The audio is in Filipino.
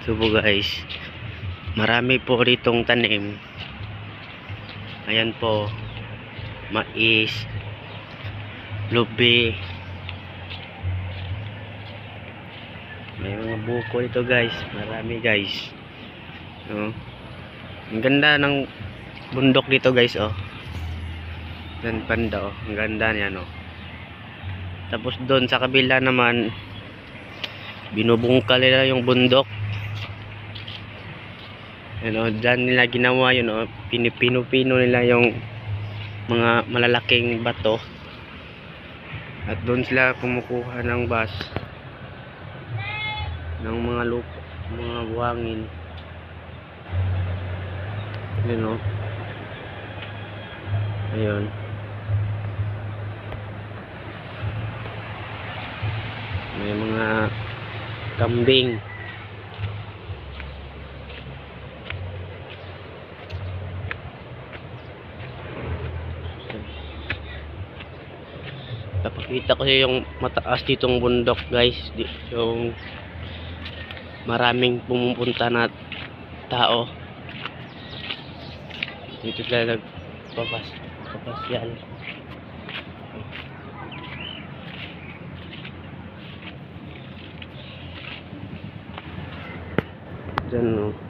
So po guys, marami po ritong tanim. Ayan po, mais, lubi. May mga buko dito guys, marami guys. Ang ganda ng bundok dito guys, oh. Yan banda, oh. Ang ganda niyan, oh. Tapos doon sa kabila naman, binubungkal nila yung bundok. Ano, dyan nila ginawa yun, oh. Pinipino nila yung mga malalaking bato. At doon sila kumukuha ng bas ng mga lupa, mga buhangin. Yun, oh. Ayun. May mga kambing. Papakita ko yung mataas ditong bundok guys, yung maraming pumupunta na tao dito sila nagpapasyal. Diyan, no.